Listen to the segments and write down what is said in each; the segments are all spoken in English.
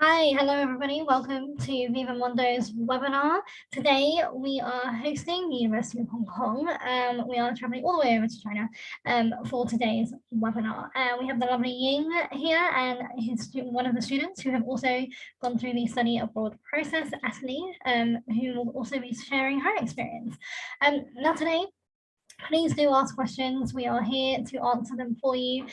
Hi, hello everybody. Welcome to Viva-Mundo's webinar. Today we are hosting the University of Hong Kong. We are traveling all the way over to China for today's webinar. We have the lovely Ying here and one of the students who have also gone through the study abroad process, Ashley, who will also be sharing her experience. Now today, please do ask questions. We are here to answer them for you.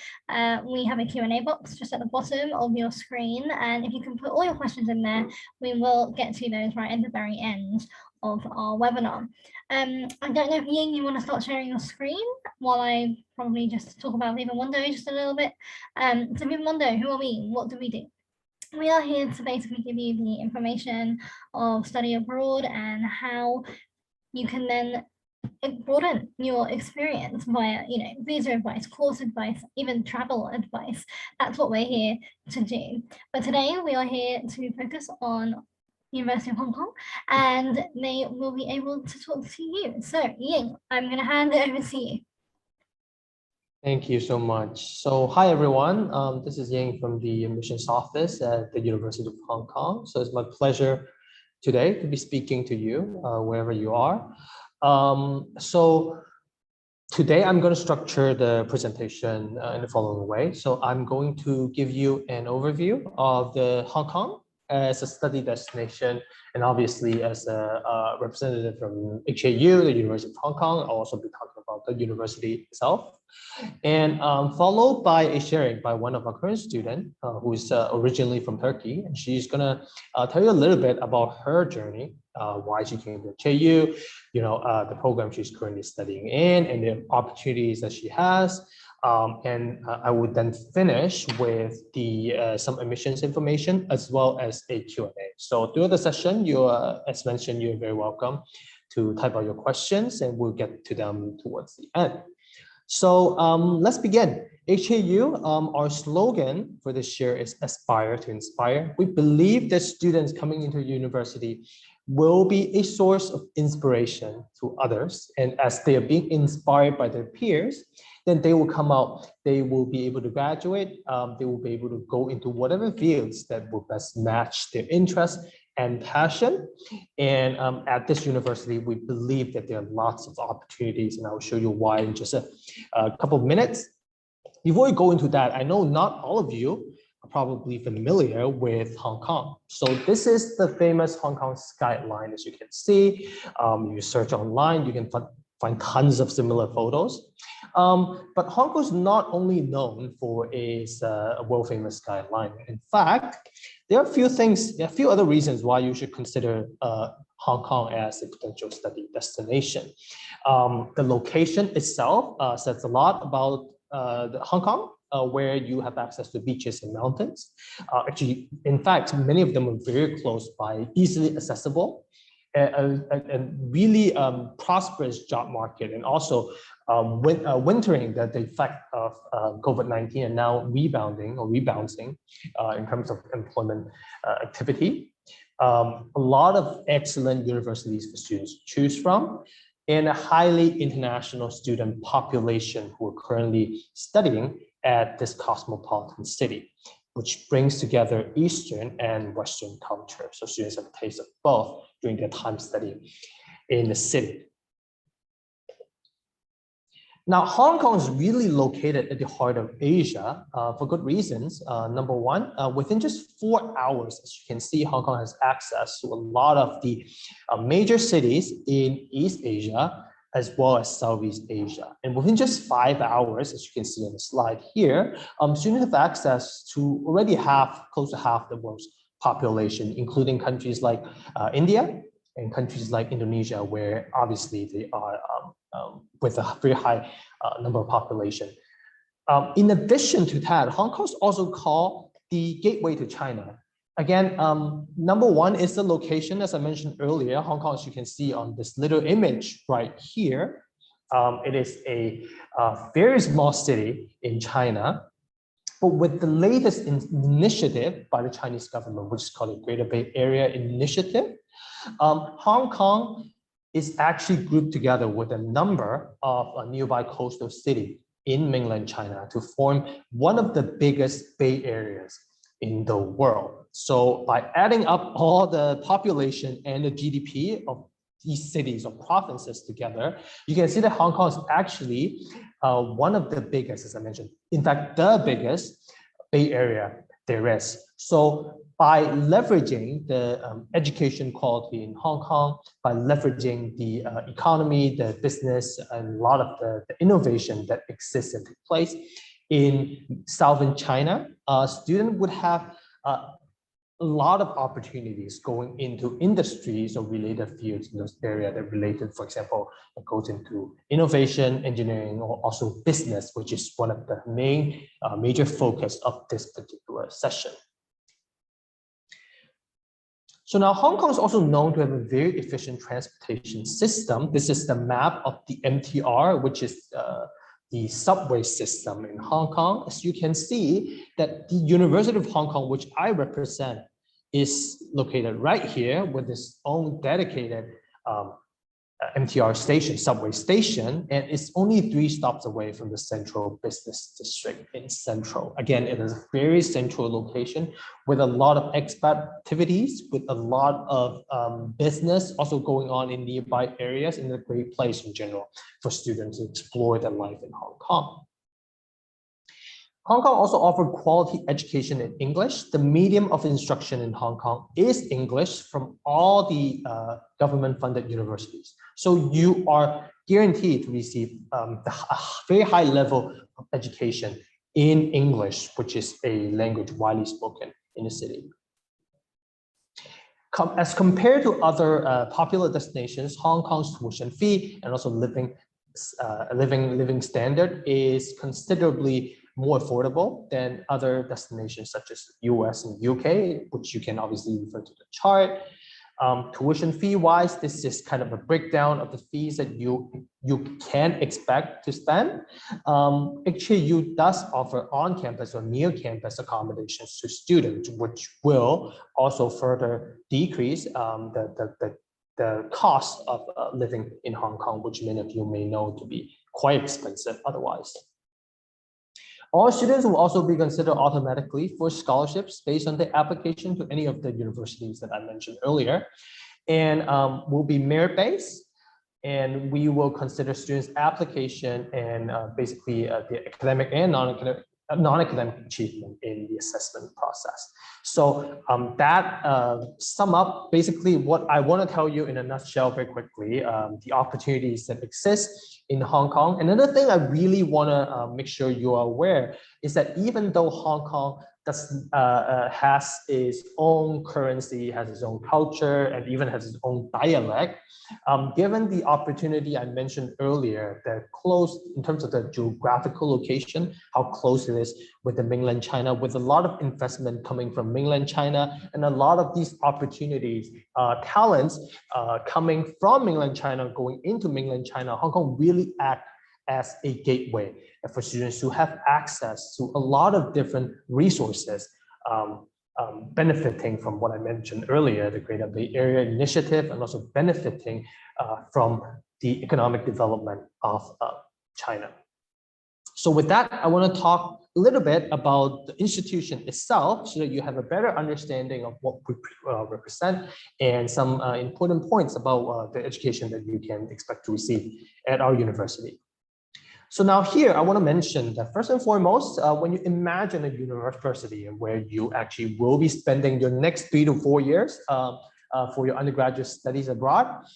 We have a Q&A box just at the bottom of your screen. And if you can put all your questions in there, we will get to those right at the very end of our webinar. I don't know if Ying, you want to start sharing your screen while I probably just talk about Viva-Mundo just a little bit. So Viva-Mundo, who are we? What do we do? We are here to basically give you the information of study abroad and how you can then broaden your experience via, visa advice, course advice, even travel advice. That's what we're here to do. But today we are here to focus on University of Hong Kong, and they will be able to talk to you. So Ying, I'm going to hand it over to you. Thank you so much. So hi everyone, this is Ying from the admissions office at the University of Hong Kong. So it's my pleasure today to be speaking to you wherever you are. So today I'm going to structure the presentation in the following way. So I'm going to give you an overview of the Hong Kong as a study destination, and obviously as a representative from HAU, the University of Hong Kong. I'll also be talking about the university itself, and followed by a sharing by one of our current students who is originally from Turkey, and she's gonna tell you a little bit about her journey, why she came to HAU, the program she's currently studying in, and the opportunities that she has. And I would then finish with the some admissions information as well as a Q&A. So throughout the session, as mentioned, you're very welcome to type out your questions, and we'll get to them towards the end. So let's begin. HAU, our slogan for this year is Aspire to Inspire. We believe that students coming into university will be a source of inspiration to others. And as they are being inspired by their peers, then they will come out, they will be able to graduate, they will be able to go into whatever fields that will best match their interests and passion. And at this university, we believe that there are lots of opportunities, and I'll show you why in just a couple of minutes. Before we go into that, I know not all of you are probably familiar with Hong Kong. So this is the famous Hong Kong skyline, as you can see. You search online, you can find tons of similar photos. But Hong Kong is not only known for its world-famous skyline. In fact, there are a few other reasons why you should consider Hong Kong as a potential study destination. The location itself says a lot about Hong Kong, where you have access to beaches and mountains. Actually, in fact, many of them are very close by, easily accessible, and really prosperous job market, and also wintering the effect of COVID-19 and now rebounding in terms of employment activity. A lot of excellent universities for students to choose from, and a highly international student population who are currently studying at this cosmopolitan city, which brings together Eastern and Western culture. So students have a taste of both during their time studying in the city. Now, Hong Kong is really located at the heart of Asia for good reasons. Number one, within just 4 hours, as you can see, Hong Kong has access to a lot of the major cities in East Asia, as well as Southeast Asia. And within just 5 hours, as you can see on the slide here, students have access to already close to half the world's population, including countries like India and countries like Indonesia, where obviously they are with a very high number of population. In addition to that, Hong Kong is also called the gateway to China. Again, number one is the location, as I mentioned earlier. Hong Kong, as you can see on this little image right here, it is a very small city in China. But with the latest initiative by the Chinese government, which is called the Greater Bay Area Initiative, Hong Kong is actually grouped together with a number of nearby coastal cities in mainland China to form one of the biggest bay areas in the world. So by adding up all the population and the GDP of these cities or provinces together, you can see that Hong Kong is actually one of the biggest, as I mentioned, in fact, the biggest Bay Area there is. So by leveraging the education quality in Hong Kong, by leveraging the economy, the business, and a lot of the innovation that exists and takes place in Southern China, a student would have a lot of opportunities going into industries or related fields in those areas that related, for example, that goes into innovation, engineering, or also business, which is one of the main major focus of this particular session. So now Hong Kong is also known to have a very efficient transportation system. This is the map of the MTR, which is the subway system in Hong Kong. As you can see that the University of Hong Kong, which I represent, is located right here with its own dedicated MTR station, subway station, and it's only 3 stops away from the central business district in Central. Again, it is a very central location with a lot of expat activities, with a lot of business also going on in nearby areas, and a great place in general for students to explore their life in Hong Kong. Hong Kong also offered quality education in English. The medium of instruction in Hong Kong is English from all the government-funded universities. So you are guaranteed to receive a very high level of education in English, which is a language widely spoken in the city. As compared to other popular destinations, Hong Kong's tuition fee and also living standard is considerably more affordable than other destinations such as US and UK, which you can obviously refer to the chart. Tuition fee wise, this is kind of a breakdown of the fees that you can expect to spend. HKU does offer on-campus or near-campus accommodations to students, which will also further decrease the cost of living in Hong Kong, which many of you may know to be quite expensive otherwise. All students will also be considered automatically for scholarships based on their application to any of the universities that I mentioned earlier, and will be merit-based, and we will consider students' application and basically the academic and non-academic achievement in the assessment process. So that sum up basically what I want to tell you in a nutshell very quickly, the opportunities that exist in Hong Kong. Another thing I really want to make sure you are aware is that even though Hong Kong has its own currency, has its own culture, and even has its own dialect, given the opportunity I mentioned earlier, that close in terms of the geographical location, how close it is with the mainland China, with a lot of investment coming from mainland China, and a lot of these opportunities, talents coming from mainland China, going into mainland China, Hong Kong really act as a gateway for students who have access to a lot of different resources, benefiting from what I mentioned earlier, the Greater Bay Area Initiative, and also benefiting from the economic development of China. So with that, I want to talk a little bit about the institution itself so that you have a better understanding of what we represent and some important points about the education that you can expect to receive at our university. So now here, I want to mention that first and foremost, when you imagine a university where you actually will be spending your next 3 to 4 years for your undergraduate studies abroad,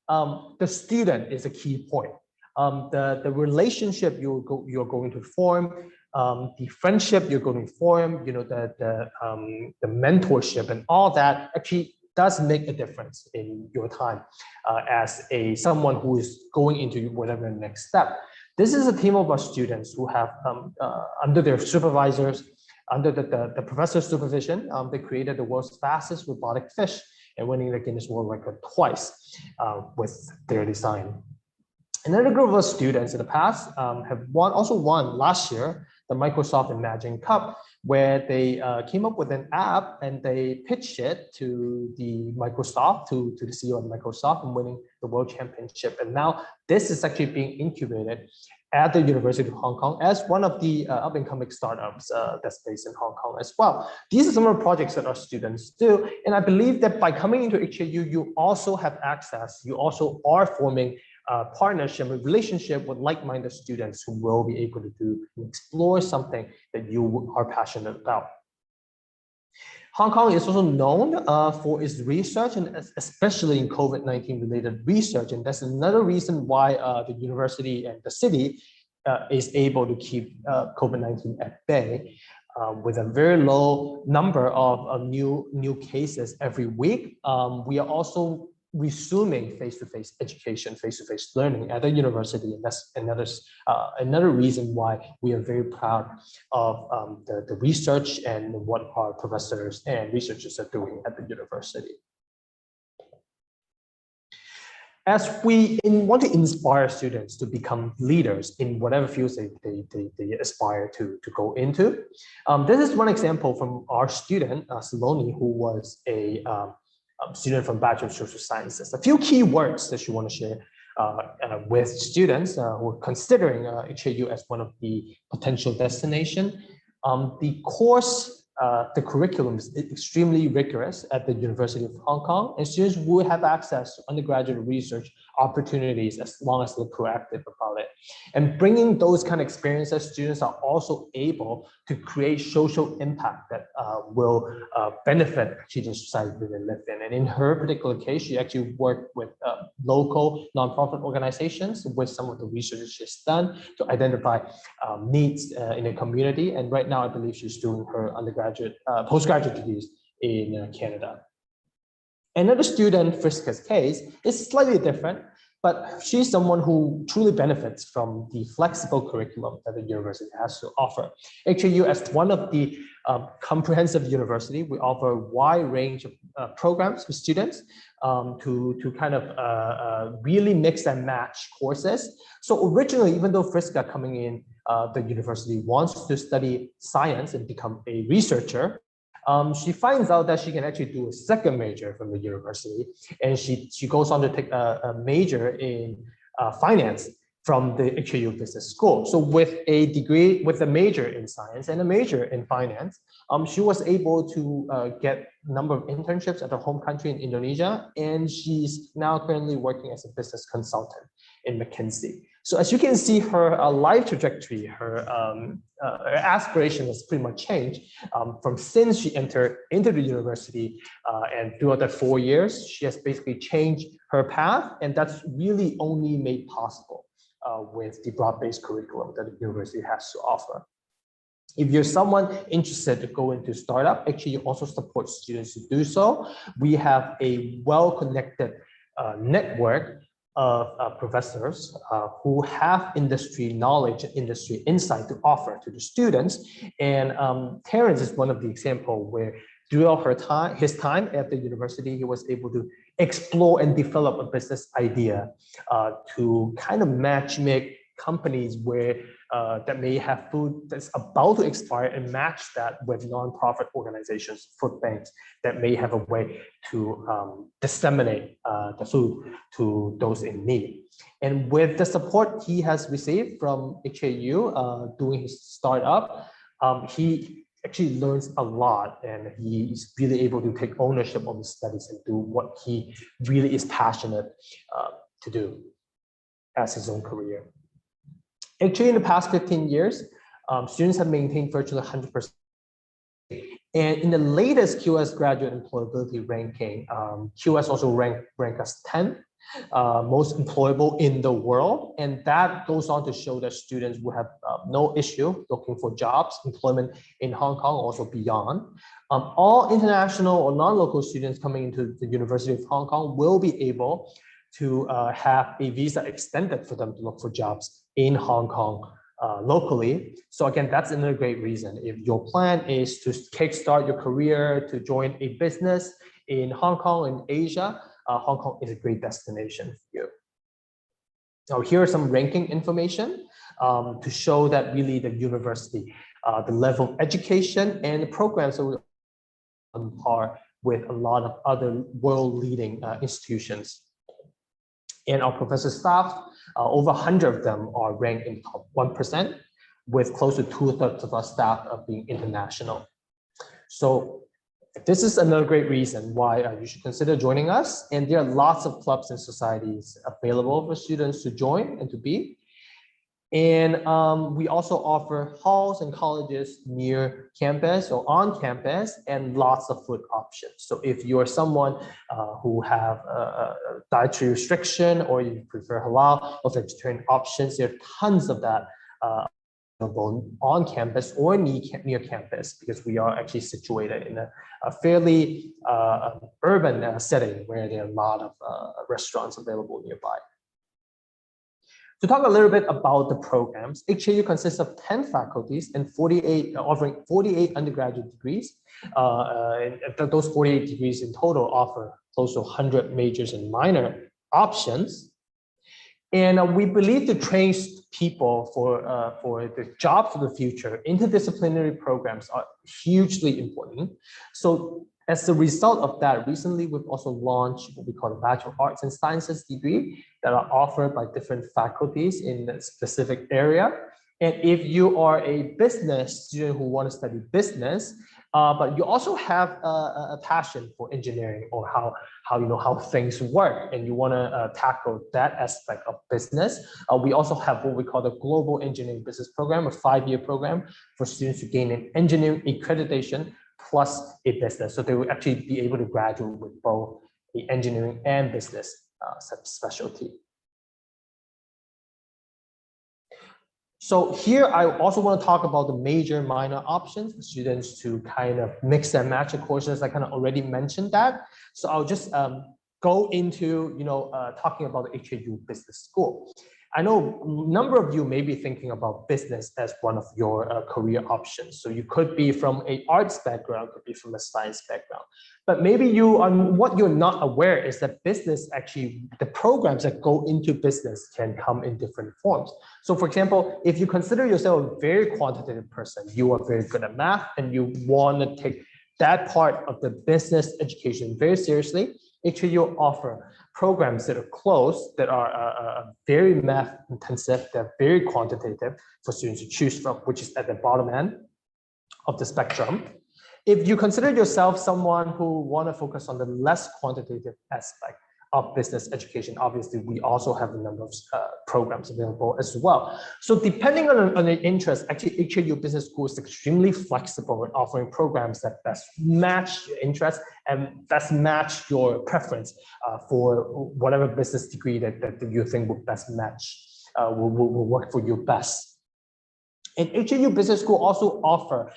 the student is a key point. The relationship you're going to form, the friendship you're going to form, the mentorship and all that actually does make a difference in your time as someone who is going into whatever next step. This is a team of our students who have, under their supervisors, under the professor's supervision, they created the world's fastest robotic fish and winning the Guinness World Record twice with their design. Another group of students in the past have also won last year the Microsoft Imagine Cup, where they came up with an app and they pitched it to the Microsoft, to the CEO of Microsoft, and winning the World Championship. And now this is actually being incubated at the University of Hong Kong as one of the up-and-coming startups that's based in Hong Kong as well. These are some of the projects that our students do. And I believe that by coming into HAU, you also have access, you also are forming a partnership, a relationship with like-minded students who will be able to do and explore something that you are passionate about. Hong Kong is also known for its research, and especially in COVID-19 related research. And that's another reason why the university and the city is able to keep COVID-19 at bay with a very low number of new cases every week. We are also resuming face-to-face education, face-to-face learning at the university, and that's another reason why we are very proud of the research and what our professors and researchers are doing at the university. As we want to inspire students to become leaders in whatever fields they aspire to go into, this is one example from our student, Saloni, who was a student from Bachelor of Social Sciences. A few key words that you want to share with students who are considering HAU as one of the potential destination. The course, the curriculum is extremely rigorous at the University of Hong Kong, and students will have access to undergraduate research opportunities as long as they're proactive about it. And bringing those kind of experiences, students are also able to create social impact that will benefit actually the society that they live in. And in her particular case, she actually worked with local nonprofit organizations with some of the research she's done to identify needs in the community. And right now, I believe she's doing her undergraduate, postgraduate degrees in Canada. Another student, Friska's case, is slightly different, but she's someone who truly benefits from the flexible curriculum that the university has to offer. HAU, as one of the comprehensive university, we offer a wide range of programs for students to kind of really mix and match courses. So originally, even though Friska coming in the university wants to study science and become a researcher, she finds out that she can actually do a second major from the university, and she goes on to take a major in finance from the HAU Business School. So with a degree, with a major in science and a major in finance, she was able to get a number of internships at her home country in Indonesia, and she's now currently working as a business consultant in McKinsey. So as you can see, her life trajectory, her aspiration has pretty much changed from since she entered into the university, and throughout that 4 years, she has basically changed her path, and that's really only made possible with the broad-based curriculum that the university has to offer. If you're someone interested to go into startup, actually you also support students to do so. We have a well-connected network of professors who have industry knowledge and industry insight to offer to the students. And Terrence is one of the examples where throughout his time at the university, he was able to explore and develop a business idea to kind of match-make companies where that may have food that's about to expire and match that with nonprofit organizations, food banks that may have a way to disseminate the food to those in need. And with the support he has received from HAU doing his startup, he actually learns a lot, and he is really able to take ownership of his studies and do what he really is passionate to do as his own career. Actually, in the past 15 years, students have maintained virtually 100%. And in the latest QS graduate employability ranking, QS also ranked us 10th most employable in the world. And that goes on to show that students will have no issue looking for jobs, employment in Hong Kong, also beyond. All international or non-local students coming into the University of Hong Kong will be able to have a visa extended for them to look for jobs in Hong Kong locally. So again, that's another great reason. If your plan is to kickstart your career, to join a business in Hong Kong and Asia, Hong Kong is a great destination for you. Now, here are some ranking information to show that really the university, the level of education and the programs are on par with a lot of other world-leading institutions. And our professor staff Over 100 of them are ranked in the top 1%, with close to 2/3 of our staff being international. So this is another great reason why you should consider joining us. And there are lots of clubs and societies available for students to join and to be. And we also offer halls and colleges near campus or on campus and lots of food options. So if you're someone who have a dietary restriction, or you prefer halal or vegetarian options, there are tons of that available on campus or near campus, because we are actually situated in a fairly urban setting where there are a lot of restaurants available nearby. To talk a little bit about the programs, HKU consists of 10 faculties and offering 48 undergraduate degrees. Those 48 degrees in total offer close to 100 majors and minor options. And we believe to train people for the jobs of the future, interdisciplinary programs are hugely important. So as a result of that, recently we've also launched what we call the Bachelor of Arts and Sciences degree that are offered by different faculties in a specific area. And if you are a business student who want to study business, but you also have a passion for engineering or how things work, and you want to tackle that aspect of business, we also have what we call the Global Engineering Business Program, a 5-year program for students to gain an engineering accreditation plus a business. So they will actually be able to graduate with both the engineering and business specialty. So here I also want to talk about the major and minor options for students to kind of mix and match the courses. I kind of already mentioned that. So I'll just go into talking about the HKU Business School. I know a number of you may be thinking about business as one of your career options. So you could be from an arts background, could be from a science background. But maybe what you're not aware is that business actually, the programs that go into business can come in different forms. So for example, if you consider yourself a very quantitative person, you are very good at math and you want to take that part of the business education very seriously, HKU offer programs that are closed, that are very math intensive, they're very quantitative for students to choose from, which is at the bottom end of the spectrum. If you consider yourself someone who want to focus on the less quantitative aspect of business education, obviously we also have a number of programs available as well. So depending on the interest, actually HKU Business School is extremely flexible in offering programs that best match your interest and best match your preference for whatever business degree that you think will best match, will work for you best. And HKU Business School also offer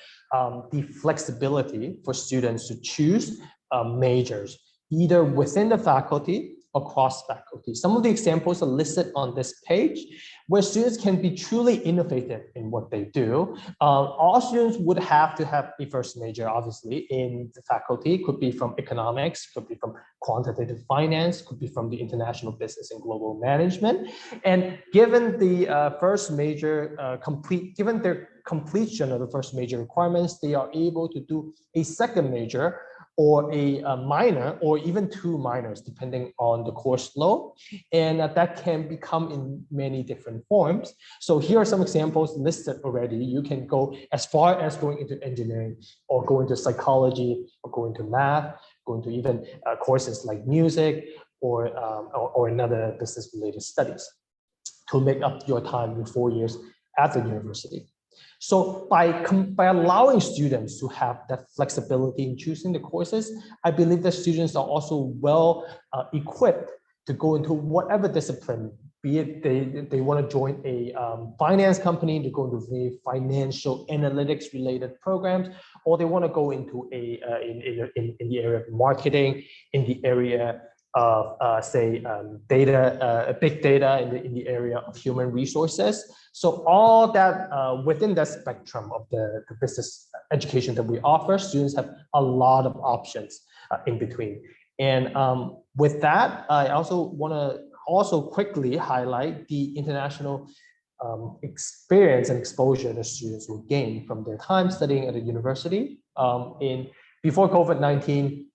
the flexibility for students to choose majors, either within the faculty or cross faculty. Some of the examples are listed on this page, where students can be truly innovative in what they do. All students would have to have a first major, obviously, in the faculty. It could be from economics, could be from quantitative finance, could be from the international business and global management. And given the first major given their completion of the first major requirements, they are able to do a second major or a minor, or even 2 minors, depending on the course load. And that can become in many different forms. So here are some examples listed already. You can go as far as going into engineering, or go into psychology, or go into math, go into even courses like music, or another business-related studies to make up your time in 4 years at the university. So by allowing students to have that flexibility in choosing the courses, I believe that students are also well equipped to go into whatever discipline, be it they want to join a finance company, to go into the financial analytics related programs, or they want to go into in the area of marketing, in the area of say big data, in the area of human resources. So all that within that spectrum of the business education that we offer, students have a lot of options in between. And with that, I also want to quickly highlight the international experience and exposure that students will gain from their time studying at a university. Before COVID-19,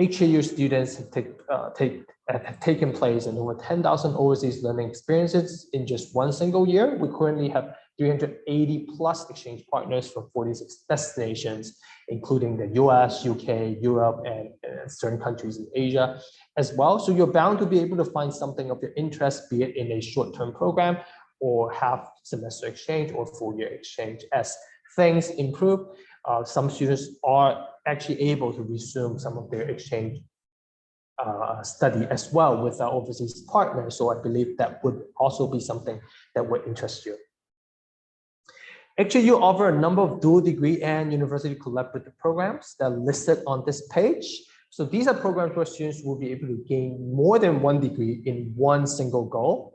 HAU students have taken place in over 10,000 overseas learning experiences in just one single year. We currently have 380 plus exchange partners from 46 destinations, including the US, UK, Europe, and certain countries in Asia as well. So you're bound to be able to find something of your interest, be it in a short-term program or half semester exchange or full-year exchange. As things improve, some students are actually able to resume some of their exchange study as well with our overseas partners. So I believe that would also be something that would interest you. Actually, you offer a number of dual degree and university collaborative programs that are listed on this page. So these are programs where students will be able to gain more than one degree in one single go.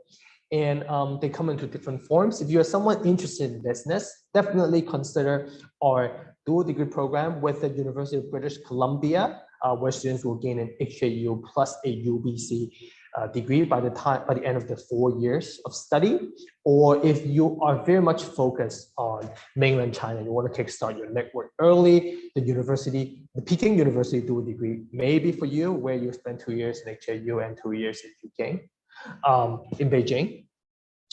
And they come into different forms. If you're someone interested in business, definitely consider our dual degree program with the University of British Columbia, where students will gain an HAU plus a UBC degree by the end of the 4 years of study. Or if you are very much focused on mainland China, you want to kickstart your network early, the Peking University dual degree may be for you, where you spend 2 years in HAU and 2 years in Peking. In Beijing.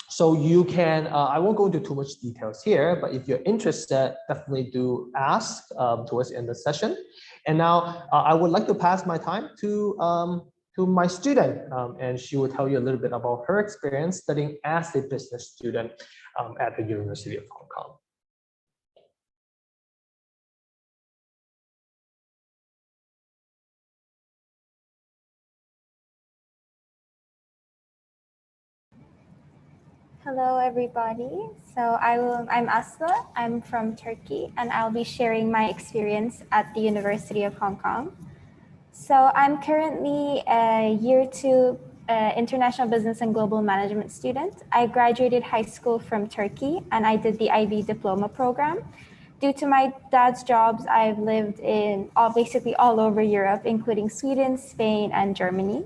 So you can, I won't go into too much details here, but if you're interested, definitely do ask towards the end of the session. And now I would like to pass my time to my student, and she will tell you a little bit about her experience studying as a business student at the University of Hong Kong. Hello, everybody. I'm Asla. I'm from Turkey, and I'll be sharing my experience at the University of Hong Kong. So I'm currently a year 2 International Business and Global Management student. I graduated high school from Turkey, and I did the IB diploma program. Due to my dad's jobs, I've lived in basically all over Europe, including Sweden, Spain, and Germany.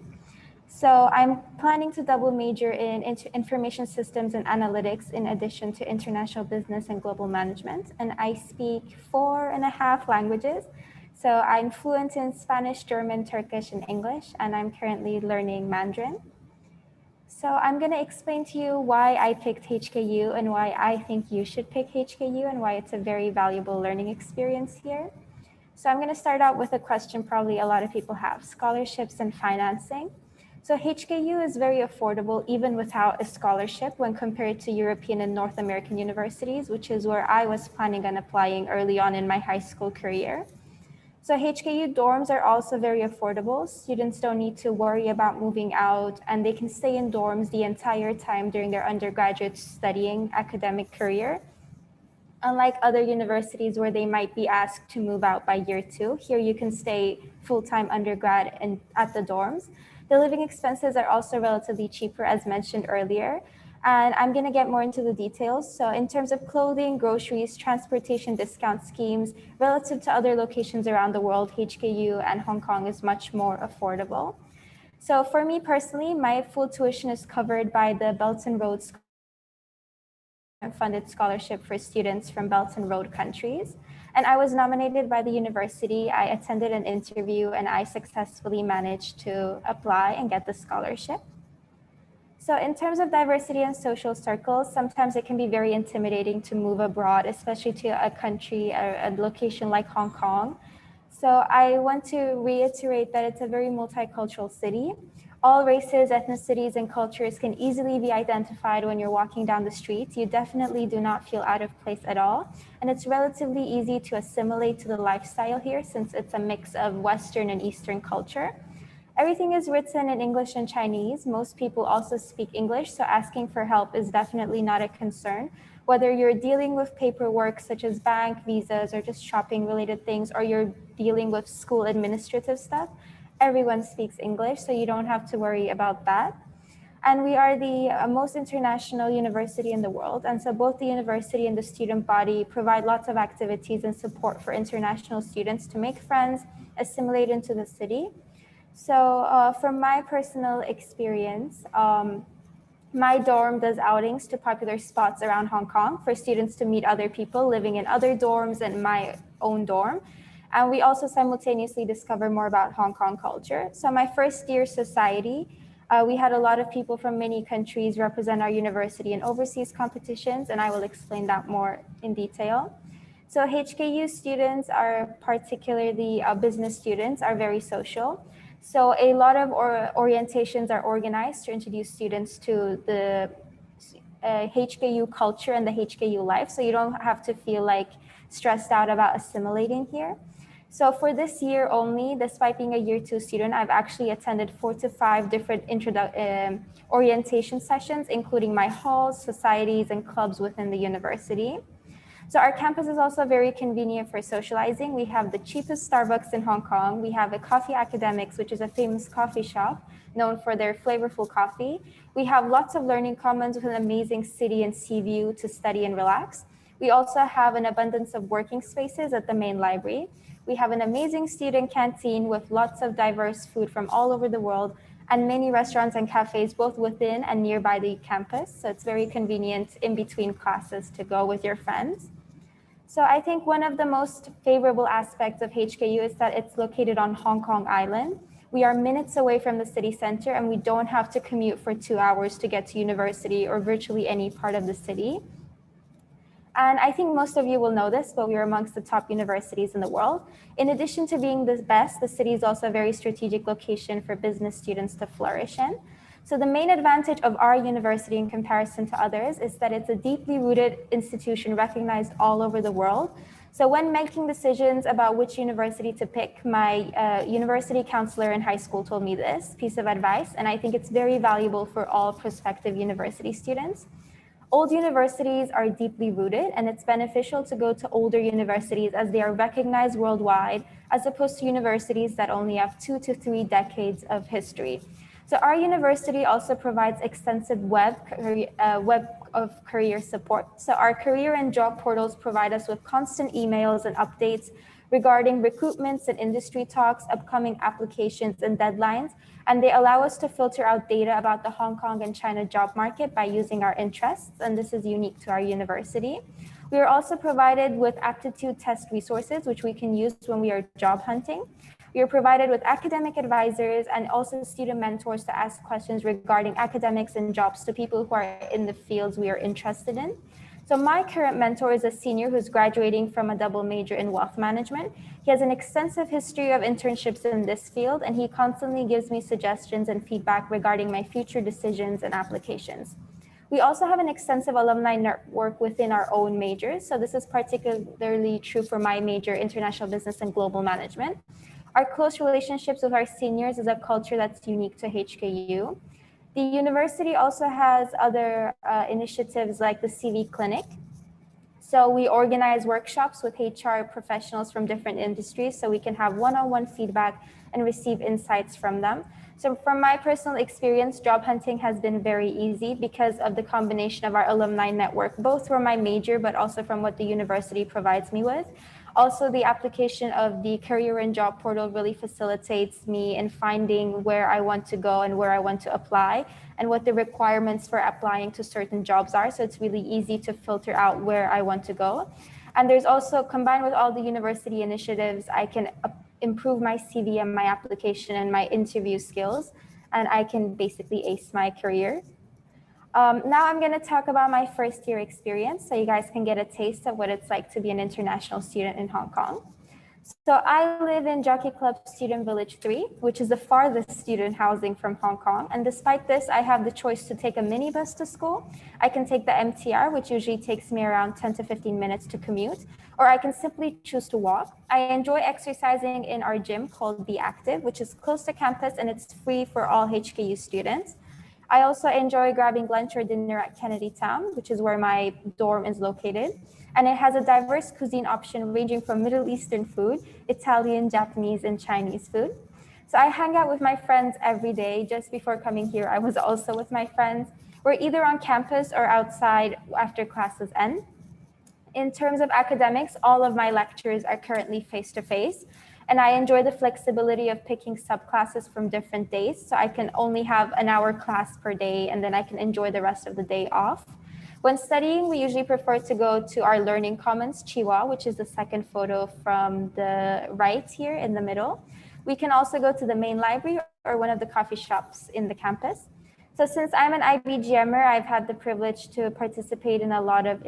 So I'm planning to double major in information systems and analytics in addition to international business and global management. And I speak 4.5 languages. So I'm fluent in Spanish, German, Turkish, and English, and I'm currently learning Mandarin. So I'm going to explain to you why I picked HKU and why I think you should pick HKU and why it's a very valuable learning experience here. So I'm going to start out with a question probably a lot of people have: scholarships and financing. So HKU is very affordable even without a scholarship when compared to European and North American universities, which is where I was planning on applying early on in my high school career. So HKU dorms are also very affordable. Students don't need to worry about moving out, and they can stay in dorms the entire time during their undergraduate studying academic career. Unlike other universities where they might be asked to move out by year 2, here you can stay full-time undergrad and at the dorms. The living expenses are also relatively cheaper, as mentioned earlier. And I'm going to get more into the details. So in terms of clothing, groceries, transportation discount schemes, relative to other locations around the world, HKU and Hong Kong is much more affordable. So for me personally, my full tuition is covered by the Belt and Road funded scholarship for students from Belt and Road countries. And I was nominated by the university. I attended an interview and I successfully managed to apply and get the scholarship. So in terms of diversity and social circles, sometimes it can be very intimidating to move abroad, especially to a country or a location like Hong Kong. So I want to reiterate that it's a very multicultural city. All races, ethnicities, and cultures can easily be identified when you're walking down the street. You definitely do not feel out of place at all. And it's relatively easy to assimilate to the lifestyle here since it's a mix of Western and Eastern culture. Everything is written in English and Chinese. Most people also speak English, so asking for help is definitely not a concern. Whether you're dealing with paperwork such as bank, visas, or just shopping related things, or you're dealing with school administrative stuff, everyone speaks English, so you don't have to worry about that. And we are the most international university in the world. And so both the university and the student body provide lots of activities and support for international students to make friends, assimilate into the city. So from my personal experience, my dorm does outings to popular spots around Hong Kong for students to meet other people living in other dorms and my own dorm. And we also simultaneously discover more about Hong Kong culture. So my first year society, we had a lot of people from many countries represent our university in overseas competitions, and I will explain that more in detail. So HKU students are particularly business students are very social. So a lot of orientations are organized to introduce students to the HKU culture and the HKU life. So you don't have to feel like stressed out about assimilating here. So for this year only, despite being a year 2 student, I've actually attended 4 to 5 different orientation sessions, including my halls, societies, and clubs within the university. So our campus is also very convenient for socializing. We have the cheapest Starbucks in Hong Kong. We have a Coffee Academics, which is a famous coffee shop known for their flavorful coffee. We have lots of learning commons with an amazing city and sea view to study and relax. We also have an abundance of working spaces at the main library. We have an amazing student canteen with lots of diverse food from all over the world and many restaurants and cafes both within and nearby the campus. So it's very convenient in between classes to go with your friends. So I think one of the most favorable aspects of HKU is that it's located on Hong Kong Island. We are minutes away from the city center and we don't have to commute for 2 hours to get to university or virtually any part of the city. And I think most of you will know this, but we are amongst the top universities in the world. In addition to being the best, the city is also a very strategic location for business students to flourish in. So the main advantage of our university in comparison to others is that it's a deeply rooted institution recognized all over the world. So when making decisions about which university to pick, my university counselor in high school told me this piece of advice, and I think it's very valuable for all prospective university students. Old universities are deeply rooted, and it's beneficial to go to older universities as they are recognized worldwide, as opposed to universities that only have 2 to 3 decades of history. So our university also provides extensive web of career support. So our career and job portals provide us with constant emails and updates regarding recruitments and industry talks, upcoming applications and deadlines, and they allow us to filter out data about the Hong Kong and China job market by using our interests, and this is unique to our university. We are also provided with aptitude test resources, which we can use when we are job hunting. We are provided with academic advisors and also student mentors to ask questions regarding academics and jobs to people who are in the fields we are interested in. So my current mentor is a senior who's graduating from a double major in wealth management. He has an extensive history of internships in this field, and he constantly gives me suggestions and feedback regarding my future decisions and applications. We also have an extensive alumni network within our own majors. So this is particularly true for my major, International Business and Global Management. Our close relationships with our seniors is a culture that's unique to HKU. The university also has other initiatives like the CV Clinic. So we organize workshops with HR professionals from different industries so we can have one-on-one feedback and receive insights from them. So from my personal experience, job hunting has been very easy because of the combination of our alumni network, both from my major, but also from what the university provides me with. Also, the application of the career and job portal really facilitates me in finding where I want to go and where I want to apply and what the requirements for applying to certain jobs are. So it's really easy to filter out where I want to go. And there's also, combined with all the university initiatives, I can improve my CV and my application and my interview skills, and I can basically ace my career. Now I'm going to talk about my first year experience so you guys can get a taste of what it's like to be an international student in Hong Kong. So I live in Jockey Club Student Village 3, which is the farthest student housing from Hong Kong. And despite this, I have the choice to take a minibus to school. I can take the MTR, which usually takes me around 10 to 15 minutes to commute, or I can simply choose to walk. I enjoy exercising in our gym called Be Active, which is close to campus and it's free for all HKU students. I also enjoy grabbing lunch or dinner at Kennedy Town, which is where my dorm is located. And it has a diverse cuisine option ranging from Middle Eastern food, Italian, Japanese, and Chinese food. So I hang out with my friends every day. Just before coming here, I was also with my friends. We're either on campus or outside after classes end. In terms of academics, all of my lectures are currently face-to-face. And I enjoy the flexibility of picking subclasses from different days. So I can only have an hour class per day, and then I can enjoy the rest of the day off. When studying, we usually prefer to go to our learning commons, Chiwa, which is the second photo from the right here in the middle. We can also go to the main library or one of the coffee shops in the campus. So since I'm an IBGMer, I've had the privilege to participate in a lot of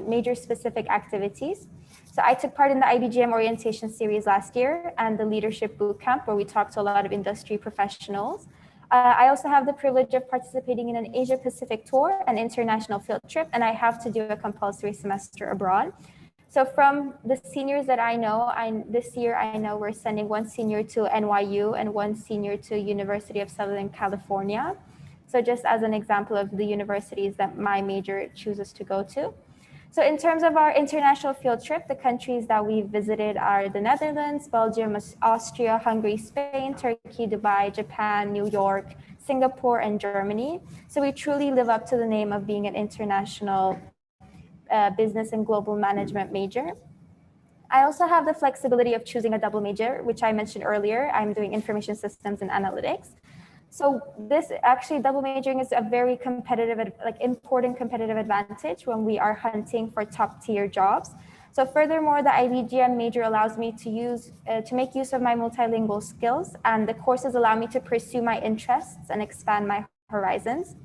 major specific activities. So I took part in the IBGM orientation series last year and the leadership bootcamp, where we talked to a lot of industry professionals. I also have the privilege of participating in an Asia Pacific tour, an international field trip, and I have to do a compulsory semester abroad. So from the seniors that I know, this year I know we're sending one senior to NYU and one senior to University of Southern California. So just as an example of the universities that my major chooses to go to. So in terms of our international field trip, the countries that we visited are the Netherlands, Belgium, Austria, Hungary, Spain, Turkey, Dubai, Japan, New York, Singapore, and Germany. So we truly live up to the name of being an international business and global management major. I also have the flexibility of choosing a double major, which I mentioned earlier. I'm doing information systems and analytics. So this actually double majoring is a very competitive, like important competitive advantage when we are hunting for top tier jobs. So furthermore, the IBGM major allows me to make use of my multilingual skills, and the courses allow me to pursue my interests and expand my horizons.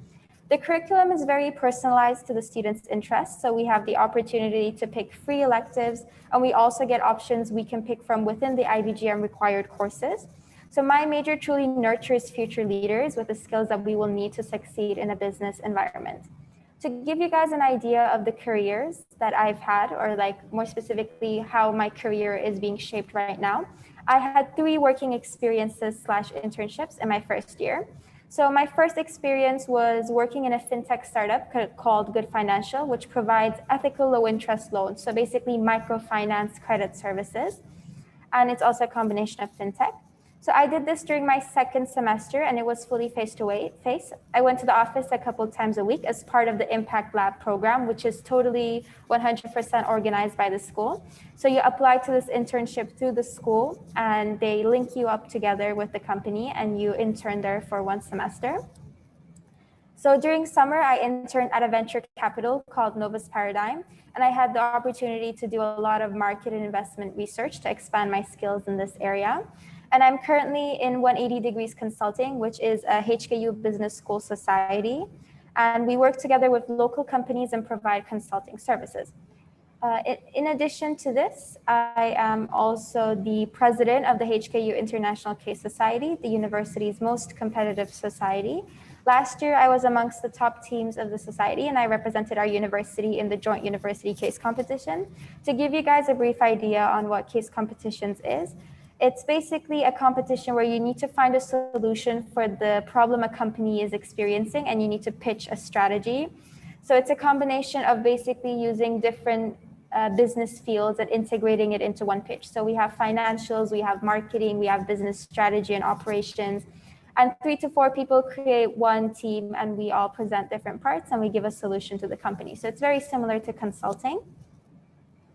The curriculum is very personalized to the student's interests. So we have the opportunity to pick free electives, and we also get options we can pick from within the IBGM required courses. So my major truly nurtures future leaders with the skills that we will need to succeed in a business environment. To give you guys an idea of the careers that I've had, or like more specifically how my career is being shaped right now, I had 3 working experiences / internships in my first year. So my first experience was working in a fintech startup called Good Financial, which provides ethical low interest loans. So basically microfinance credit services. And it's also a combination of fintech. So I did this during my second semester, and it was fully face-to-face. I went to the office a couple of times a week as part of the Impact Lab program, which is totally 100% organized by the school. So you apply to this internship through the school, and they link you up together with the company, and you intern there for 1 semester. So during summer, I interned at a venture capital called Novus Paradigm, and I had the opportunity to do a lot of market and investment research to expand my skills in this area. And I'm currently in 180 Degrees Consulting, which is a HKU Business School Society. And we work together with local companies and provide consulting services. In addition to this, I am also the president of the HKU International Case Society, the university's most competitive society. Last year, I was amongst the top teams of the society, and I represented our university in the joint university case competition. To give you guys a brief idea on what case competitions is, it's basically a competition where you need to find a solution for the problem a company is experiencing, and you need to pitch a strategy. So it's a combination of basically using different business fields and integrating it into one pitch. So we have financials, we have marketing, we have business strategy and operations. And 3 to 4 people create one team, and we all present different parts, and we give a solution to the company. So it's very similar to consulting.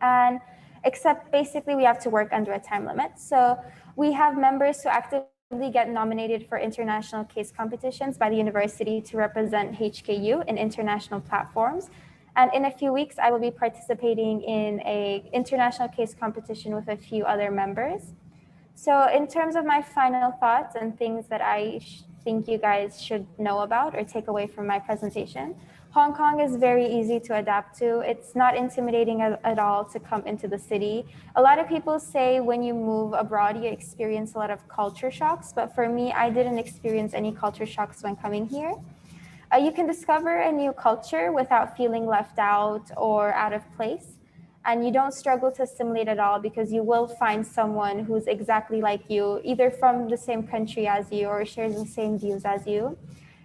And except basically we have to work under a time limit. So we have members who actively get nominated for international case competitions by the university to represent HKU in international platforms. And in a few weeks, I will be participating in an international case competition with a few other members. So in terms of my final thoughts and things that I think you guys should know about or take away from my presentation, Hong Kong is very easy to adapt to. It's not intimidating at all to come into the city. A lot of people say when you move abroad, you experience a lot of culture shocks, but for me, I didn't experience any culture shocks when coming here. You can discover a new culture without feeling left out or out of place. And you don't struggle to assimilate at all because you will find someone who's exactly like you, either from the same country as you or shares the same views as you.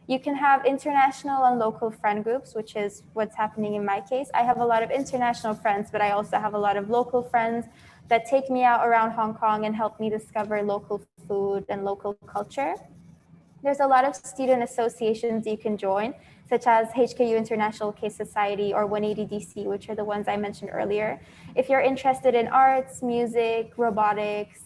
You can have international and local friend groups, which is what's happening in my case. I have a lot of international friends, but I also have a lot of local friends that take me out around Hong Kong and help me discover local food and local culture. There's a lot of student associations you can join, such as HKU International Case Society or 180 DC, which are the ones I mentioned earlier. If you're interested in arts, music, robotics,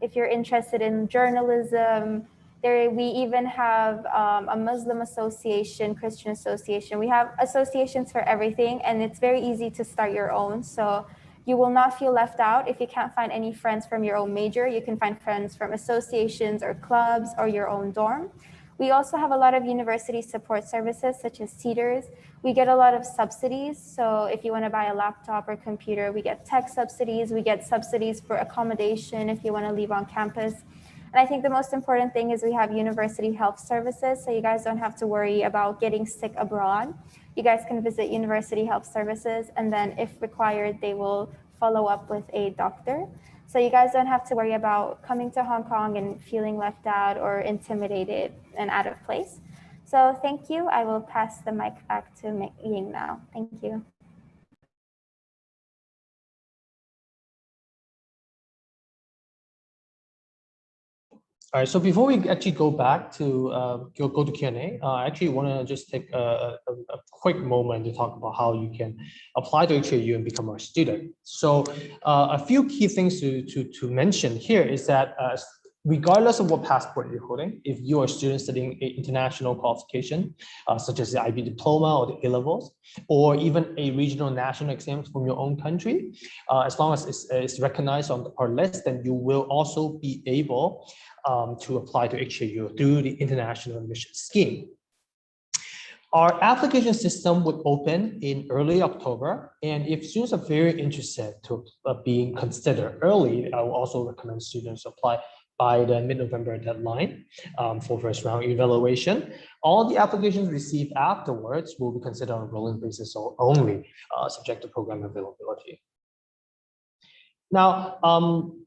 if you're interested in journalism, We even have a Muslim association, Christian association. We have associations for everything, and it's very easy to start your own. So you will not feel left out. If you can't find any friends from your own major, you can find friends from associations or clubs or your own dorm. We also have a lot of university support services such as tutors. We get a lot of subsidies. So if you want to buy a laptop or computer, we get tech subsidies. We get subsidies for accommodation if you want to leave on campus. And I think the most important thing is we have university health services. So you guys don't have to worry about getting sick abroad. You guys can visit university health services, and then if required, they will follow up with a doctor. So you guys don't have to worry about coming to Hong Kong and feeling left out or intimidated and out of place. So thank you. I will pass the mic back to Ying now. Thank you. All right, so before we actually go back to go to Q&A, I actually want to just take a quick moment to talk about how you can apply to HAU and become a student. So a few key things to mention here is that regardless of what passport you're holding, if you are a student studying an international qualification, such as the IB diploma or the A-levels, or even a regional national exams from your own country, as long as it's recognized on our list, then you will also be able to apply to HAU through the International Admission Scheme. Our application system would open in early October, and if students are very interested to being considered early, I will also recommend students apply by the mid-November deadline for first round evaluation. All the applications received afterwards will be considered on a rolling basis only, subject to program availability. Now,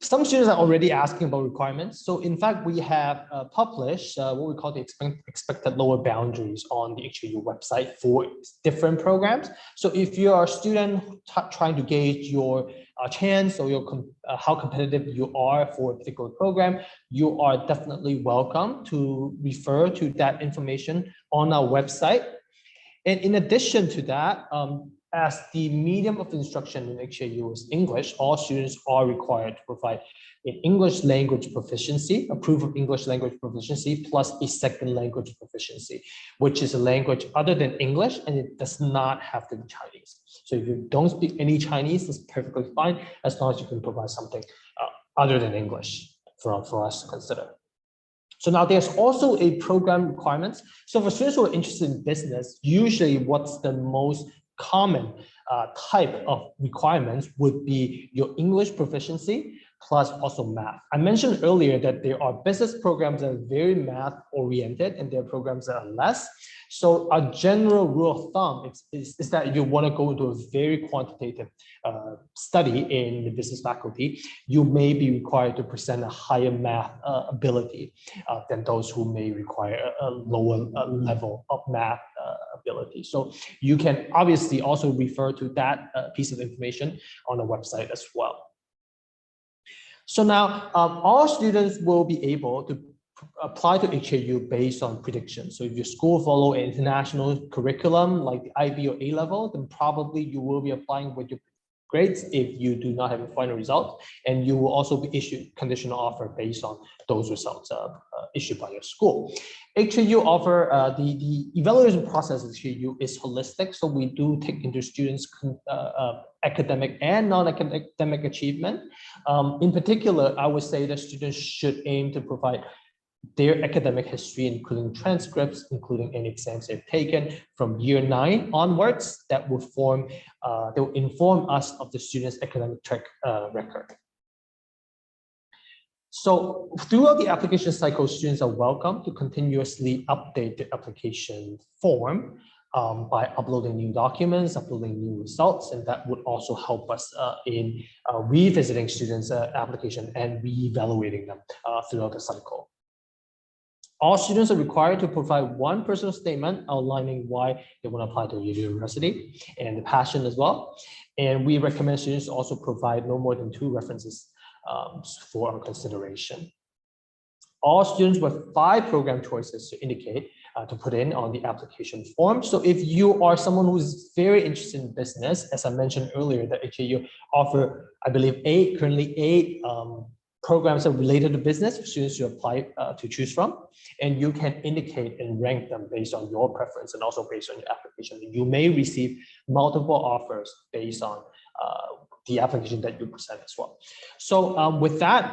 some students are already asking about requirements. So in fact, we have published what we call the expected lower boundaries on the HAU website for different programs. So if you are a student trying to gauge your chance or your how competitive you are for a particular program, you are definitely welcome to refer to that information on our website. And in addition to that, as the medium of instruction in HAU is English, all students are required to provide an English language proficiency, a proof of English language proficiency, plus a second language proficiency, which is a language other than English, and it does not have to be Chinese. So if you don't speak any Chinese, that's perfectly fine, as long as you can provide something other than English for us to consider. So now there's also a program requirements. So for students who are interested in business, usually what's the most common type of requirements would be your English proficiency plus also math. I mentioned earlier that there are business programs that are very math oriented and there are programs that are less. So a general rule of thumb is that if you want to go into a very quantitative study in the business faculty, you may be required to present a higher math ability than those who may require a lower level of math ability. So you can obviously also refer to that piece of information on the website as well. So now all students will be able to apply to HAU based on predictions. So if your school follow an international curriculum like the IB or A level, then probably you will be applying with your grades if you do not have a final result, and you will also be issued conditional offer based on those results issued by your school. HAU offer the evaluation process at HAU is holistic, so we do take into students academic and non-academic achievement. In particular, I would say that students should aim to provide their academic history, including transcripts, including any exams they've taken from year 9 onwards, that will inform us of the student's academic track record. So throughout the application cycle, students are welcome to continuously update the application form by uploading new documents, uploading new results, and that would also help us in revisiting students' application and re-evaluating them throughout the cycle. All students are required to provide one personal statement outlining why they want to apply to a university and the passion as well. And we recommend students also provide no more than 2 references for our consideration. All students with 5 program choices to indicate to put in on the application form. So if you are someone who is very interested in business, as I mentioned earlier, that HAU offer, I believe, currently 8 programs that are related to business for students to apply to choose from, and you can indicate and rank them based on your preference and also based on your application. You may receive multiple offers based on the application that you present as well. So with that,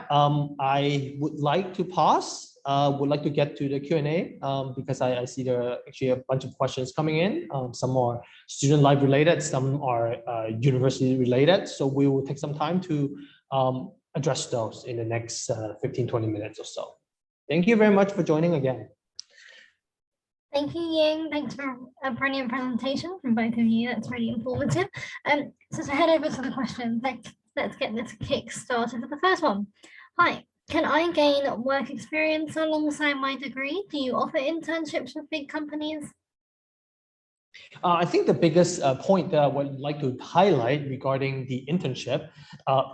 I would like to pause. Would like to get to the Q&A because I see there are actually a bunch of questions coming in. Some are student life related, some are university related. So we will take some time to address those in the next 15-20 minutes or so. Thank you very much for joining again. Thank you, Ying. Thanks for a brilliant presentation from both of you. That's really informative. So to head over to the questions, let's get this kick started with the first one. Hi, can I gain work experience alongside my degree? Do you offer internships with big companies? I think the biggest point that I would like to highlight regarding the internship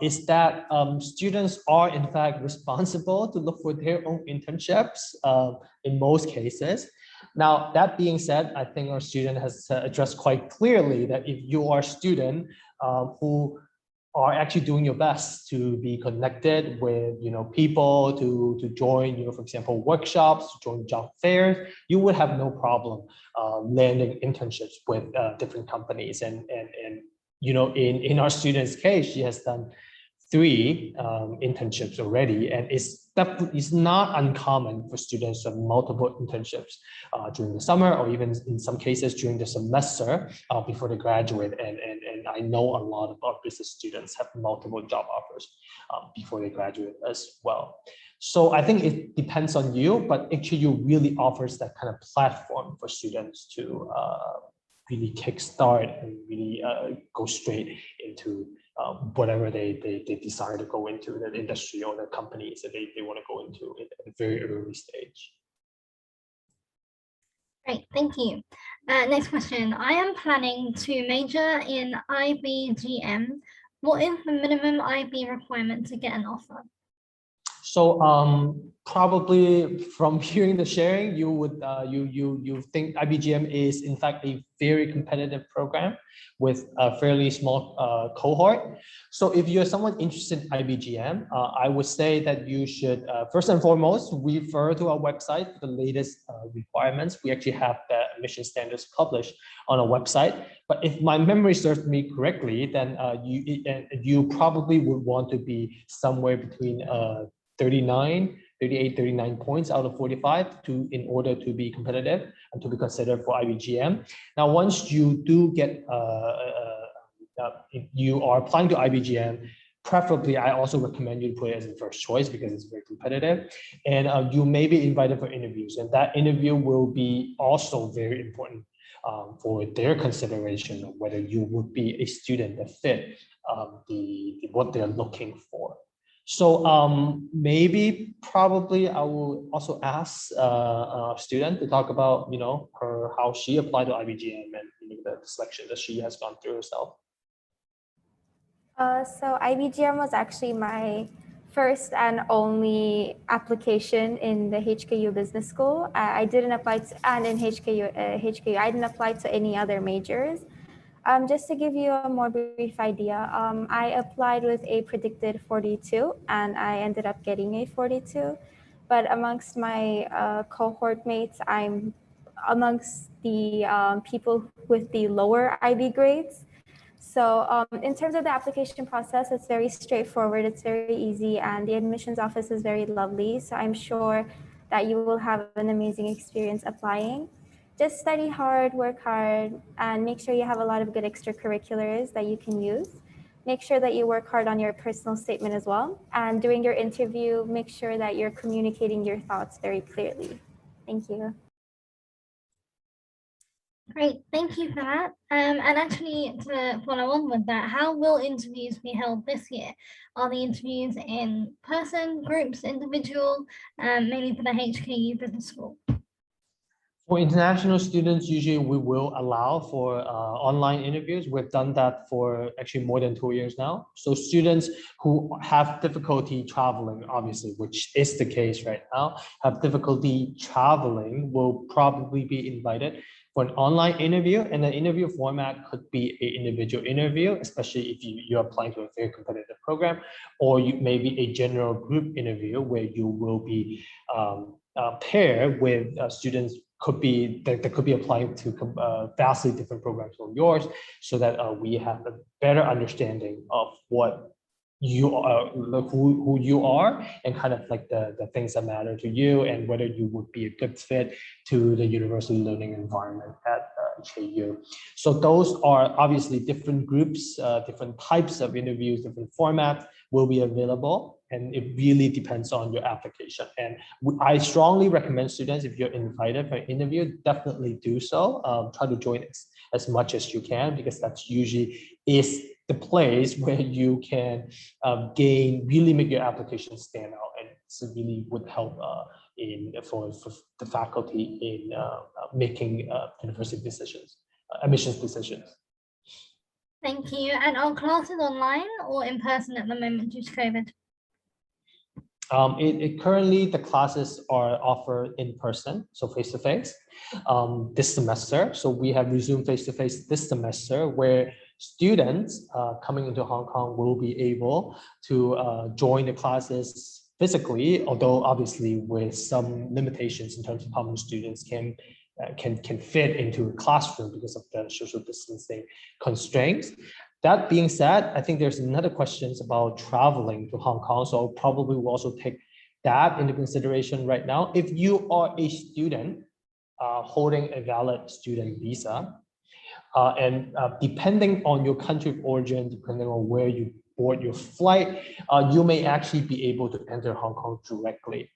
is that students are in fact responsible to look for their own internships in most cases. Now, that being said, I think our student has addressed quite clearly that if you are a student who are actually doing your best to be connected with people, to join for example workshops, to join job fairs, you would have no problem landing internships with different companies. And in our student's case, she has done 3 internships already, and it's not uncommon for students to have multiple internships during the summer, or even in some cases during the semester before they graduate. And I know a lot of our business students have multiple job offers before they graduate as well. So I think it depends on you, but actually you really offers that kind of platform for students to really kickstart and really go straight into whatever they desire to go into, the industry or the companies that they want to go into at a very early stage. Great, thank you. Next question. I am planning to major in IBGM. What is the minimum IB requirement to get an offer? So probably from hearing the sharing, you would you think IBGM is in fact a very competitive program with a fairly small cohort. So if you're someone interested in IBGM, I would say that you should first and foremost refer to our website for the latest requirements. We actually have the admission standards published on our website. But if my memory serves me correctly, then you probably would want to be somewhere between 39 points out of 45 in order to be competitive and to be considered for IBGM. Now, once you do get, if you are applying to IBGM, preferably I also recommend you to put it as a first choice because it's very competitive, and you may be invited for interviews, and that interview will be also very important for their consideration of whether you would be a student that fit what they're looking for. So probably I will also ask a student to talk about how she applied to IBGM and the selection that she has gone through herself. So IBGM was actually my first and only application in the HKU Business School. I didn't apply to, and in HKU, I didn't apply to any other majors. Just to give you a more brief idea, I applied with a predicted 42 and I ended up getting a 42. But amongst my cohort mates, I'm amongst the people with the lower IB grades. So in terms of the application process, it's very straightforward, it's very easy, and the admissions office is very lovely. So I'm sure that you will have an amazing experience applying. Just study hard, work hard, and make sure you have a lot of good extracurriculars that you can use. Make sure that you work hard on your personal statement as well. And during your interview, make sure that you're communicating your thoughts very clearly. Thank you. Great, thank you for that. And actually, to follow on with that, how will interviews be held this year? Are the interviews in person, groups, individual, mainly for the HKU Business School? For international students, usually we will allow for online interviews. We've done that for actually more than 2 years now. So students who have difficulty traveling, obviously, which is the case right now, have difficulty traveling, will probably be invited for an online interview, and the interview format could be an individual interview, especially if you're applying to a very competitive program, or maybe a general group interview where you will be paired with students that could be applying to vastly different programs from yours, so that we have a better understanding of what you are, who you are, and kind of like the things that matter to you, and whether you would be a good fit to the university learning environment at HKU. So those are obviously different groups, different types of interviews, different formats will be available, and it really depends on your application. And I strongly recommend students, if you're invited for an interview, definitely do so. Try to join as much as you can, because that's usually is the place where you can really make your application stand out, and it really would help for the faculty in making university decisions, admissions decisions. Thank you. And are classes online or in person at the moment due to COVID? Currently, the classes are offered in person, so face-to-face, this semester. So we have resumed face-to-face this semester, where students coming into Hong Kong will be able to join the classes physically, although obviously with some limitations in terms of how many students can fit into a classroom because of the social distancing constraints. That being said, I think there's another questions about traveling to Hong Kong, so probably we'll also take that into consideration right now. If you are a student holding a valid student visa, and depending on your country of origin, depending on where you board your flight, you may actually be able to enter Hong Kong directly,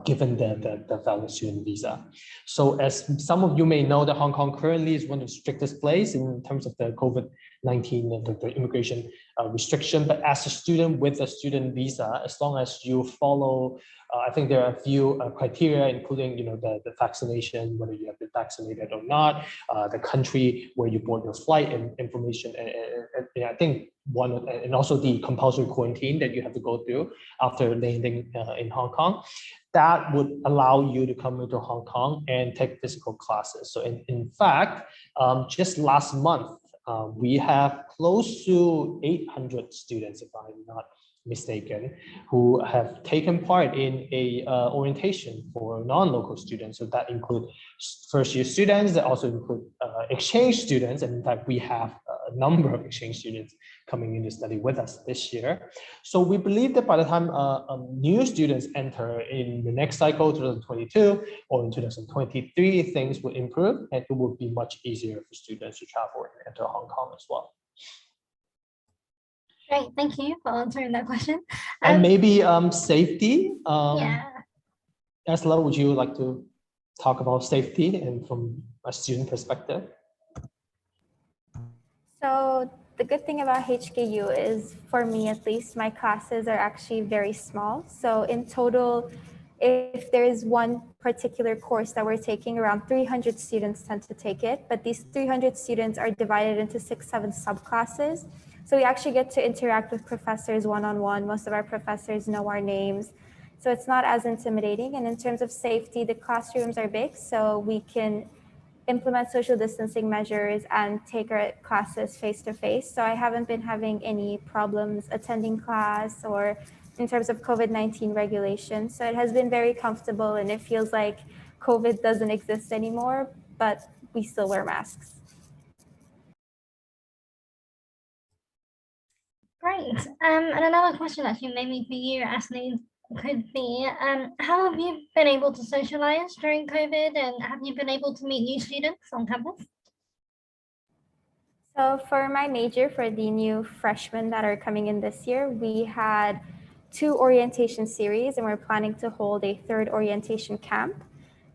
given the valid student visa. So as some of you may know, that Hong Kong currently is one of the strictest places in terms of the COVID-19 and the immigration restriction. But as a student with a student visa, as long as you follow, I think there are a few criteria, including the vaccination, whether you have been vaccinated or not, the country where you board your flight and information, and I think and also the compulsory quarantine that you have to go through after landing in Hong Kong. That would allow you to come into Hong Kong and take physical classes. So in fact, just last month, we have close to 800 students, if I'm not mistaken, who have taken part in a orientation for non-local students. So that include first-year students, that also include exchange students. And in fact, we have a number of exchange students coming in to study with us this year. So we believe that by the time new students enter in the next cycle, 2022 or in 2023, things will improve, and it will be much easier for students to travel and enter Hong Kong as well. Great, thank you for answering that question. And maybe safety. Yeah. Ursula, would you like to talk about safety and from a student perspective? So the good thing about HKU is, for me at least, my classes are actually very small. So in total, if there is one particular course that we're taking, around 300 students tend to take it, but these 300 students are divided into 6-7 subclasses. So we actually get to interact with professors one-on-one. Most of our professors know our names, so it's not as intimidating. And in terms of safety, the classrooms are big, so we can implement social distancing measures and take our classes face-to-face. So I haven't been having any problems attending class or in terms of COVID-19 regulations. So it has been very comfortable, and it feels like COVID doesn't exist anymore, but we still wear masks. Great. And another question actually maybe for you, Ashley, could be, how have you been able to socialize during COVID, and have you been able to meet new students on campus? So for my major, for the new freshmen that are coming in this year, we had 2 orientation series, and we're planning to hold a 3rd orientation camp.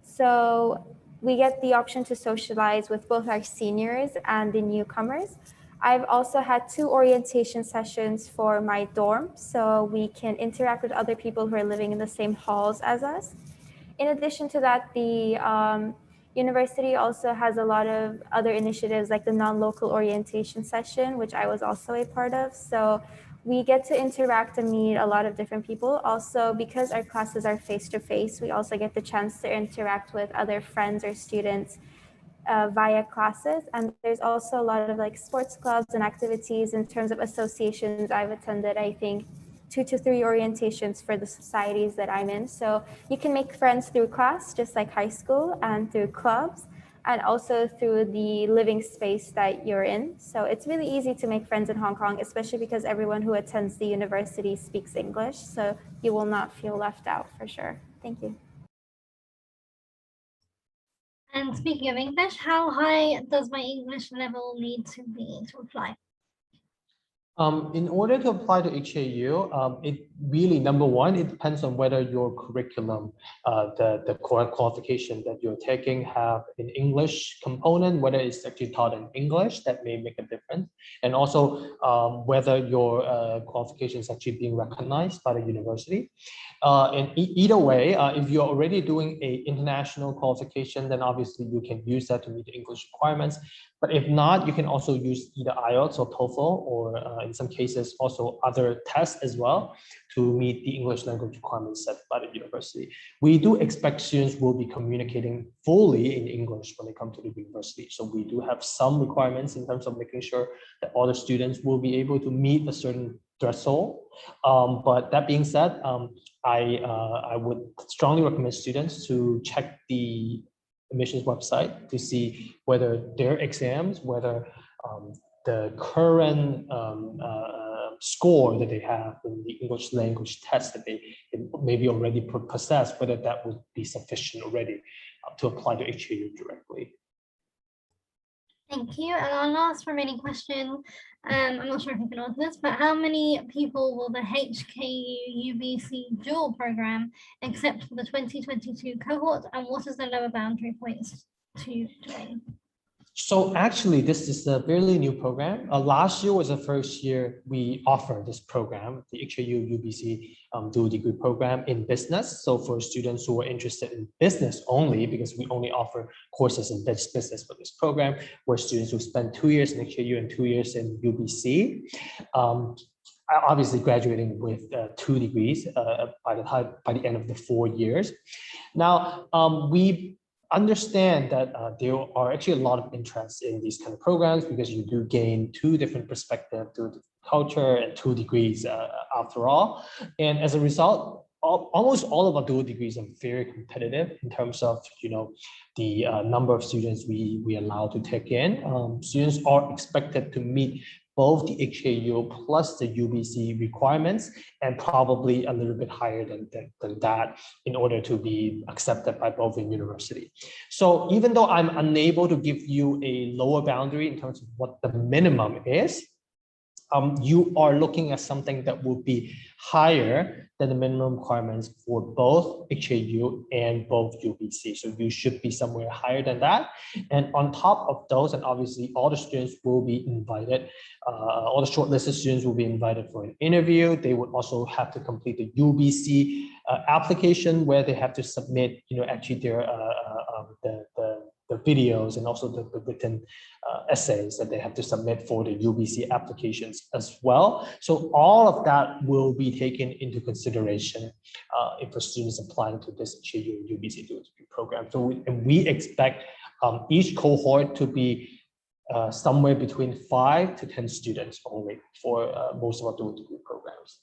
So we get the option to socialize with both our seniors and the newcomers. I've also had 2 orientation sessions for my dorm, so we can interact with other people who are living in the same halls as us. In addition to that, the university also has a lot of other initiatives, like the non-local orientation session, which I was also a part of. So we get to interact and meet a lot of different people. Also, because our classes are face-to-face, we also get the chance to interact with other friends or students via classes. And there's also a lot of like sports clubs and activities in terms of associations. I've attended, I think, 2 to 3 orientations for the societies that I'm in. So you can make friends through class, just like high school, and through clubs, and also through the living space that you're in. So it's really easy to make friends in Hong Kong, especially because everyone who attends the university speaks English. So you will not feel left out for sure. Thank you. And speaking of English, how high does my English level need to be to apply? In order to apply to HAU, it really, number one, it depends on whether your curriculum, the qualification that you're taking have an English component, whether it's actually taught in English, that may make a difference. And also whether your qualification is actually being recognized by the university. And either way, if you're already doing an international qualification, then obviously you can use that to meet the English requirements. But if not, you can also use either IELTS or TOEFL, or in some cases also other tests as well to meet the English language requirements set by the university. We do expect students will be communicating fully in English when they come to the university. So we do have some requirements in terms of making sure that all the students will be able to meet a certain threshold. But that being said, I would strongly recommend students to check the admissions website to see whether their exams, whether the current score that they have in the English language test that they maybe already possess, whether that would be sufficient already to apply to HAU directly. Thank you. And our last remaining question, I'm not sure if you can answer this, but how many people will the HKU UBC dual program accept for the 2022 cohort, and what is the lower boundary points to join? So actually, this is a fairly new program. Last year was the first year we offered this program, the HAU UBC dual degree program in business. So for students who are interested in business only, because we only offer courses in business for this program, where students who spend 2 years in HAU and 2 years in UBC, obviously graduating with 2 degrees by the end of the 4 years. Now, we understand that there are actually a lot of interest in these kind of programs because you do gain 2 different perspectives, 2 culture and 2 degrees after all. And as a result, almost all of our dual degrees are very competitive in terms of, you know, the number of students we allow to take in. Students are expected to meet both the HAU plus the UBC requirements, and probably a little bit higher than that in order to be accepted by both in university. So even though I'm unable to give you a lower boundary in terms of what the minimum is, you are looking at something that will be higher than the minimum requirements for both HAU and both UBC. So you should be somewhere higher than that. And on top of those, and obviously all the students will be invited, all the shortlisted students will be invited for an interview. They would also have to complete the UBC application, where they have to submit, you know, actually their the videos and also the written essays that they have to submit for the UBC applications as well. So all of that will be taken into consideration if a student is applying to this HAU UBC dual degree program. So we expect each cohort to be somewhere between 5 to 10 students only for most of our dual degree programs.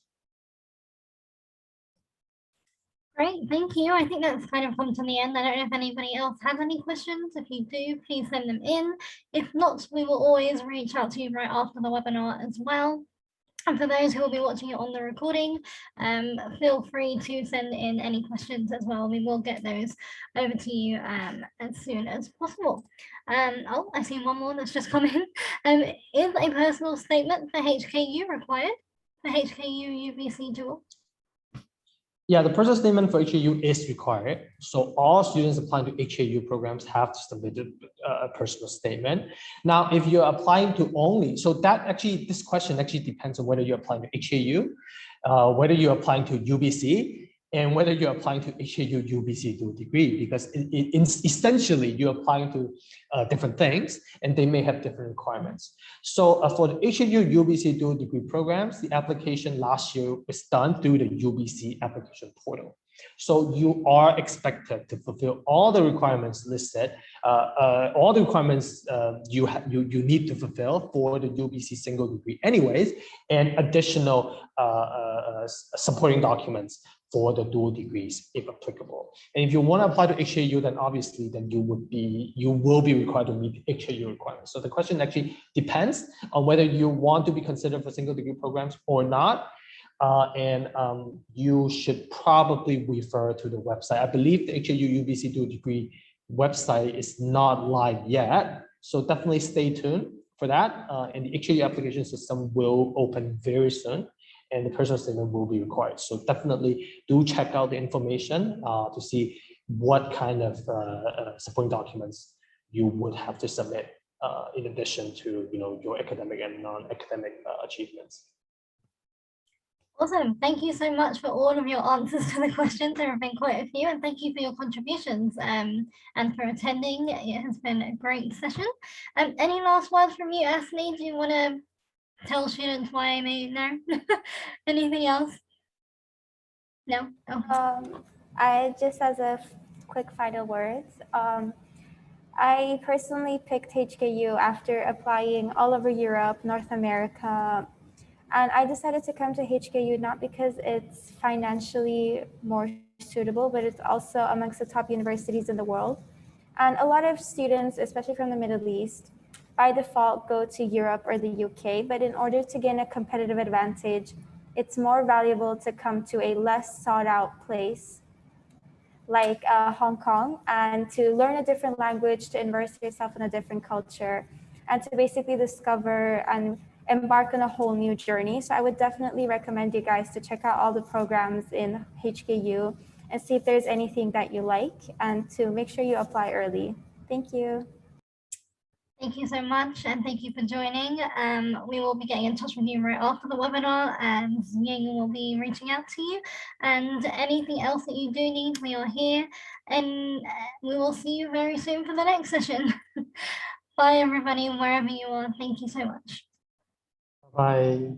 Great, thank you. I think that's kind of come to the end. I don't know if anybody else has any questions. If you do, please send them in. If not, we will always reach out to you right after the webinar as well. And for those who will be watching it on the recording, feel free to send in any questions as well. We will get those over to you as soon as possible. Oh, I see one more that's just come in. Is a personal statement for HKU required for HKU UBC dual? Yeah, the personal statement for HAU is required. So all students applying to HAU programs have to submit a personal statement. Now, if you're applying to only, so that actually, this question actually depends on whether you're applying to HAU, whether you're applying to UBC, and whether you're applying to HAU UBC dual degree, because essentially you're applying to different things and they may have different requirements. So for the HAU UBC dual degree programs, the application last year was done through the UBC application portal. So you are expected to fulfill all the requirements listed, all the requirements you need to fulfill for the UBC single degree anyways, and additional supporting documents for the dual degrees if applicable. And if you want to apply to HKU, then obviously then you will be required to meet HKU requirements. So the question actually depends on whether you want to be considered for single degree programs or not. You should probably refer to the website. I believe the HKU UBC dual degree website is not live yet, so definitely stay tuned for that. And the HKU application system will open very soon, and the personal statement will be required. So definitely do check out the information to see what kind of supporting documents you would have to submit in addition to your academic and non-academic achievements. Awesome. Thank you so much for all of your answers to the questions. There have been quite a few, and thank you for your contributions and for attending. It has been a great session. Any last words from you, Ashley? Do you want to tell students why I may know? Anything else? No? Oh. I just, as a quick final words, I personally picked HKU after applying all over Europe, North America, and I decided to come to HKU not because it's financially more suitable, but it's also amongst the top universities in the world. And a lot of students, especially from the Middle East, by default go to Europe or the UK, but in order to gain a competitive advantage, it's more valuable to come to a less sought out place like Hong Kong, and to learn a different language, to immerse yourself in a different culture, and to basically discover and embark on a whole new journey. So I would definitely recommend you guys to check out all the programs in HKU and see if there's anything that you like, and to make sure you apply early. Thank you. Thank you so much, and thank you for joining. We will be getting in touch with you right after the webinar, and Ying will be reaching out to you. And anything else that you do need, we are here, and we will see you very soon for the next session. Bye, everybody, wherever you are. Thank you so much. Bye.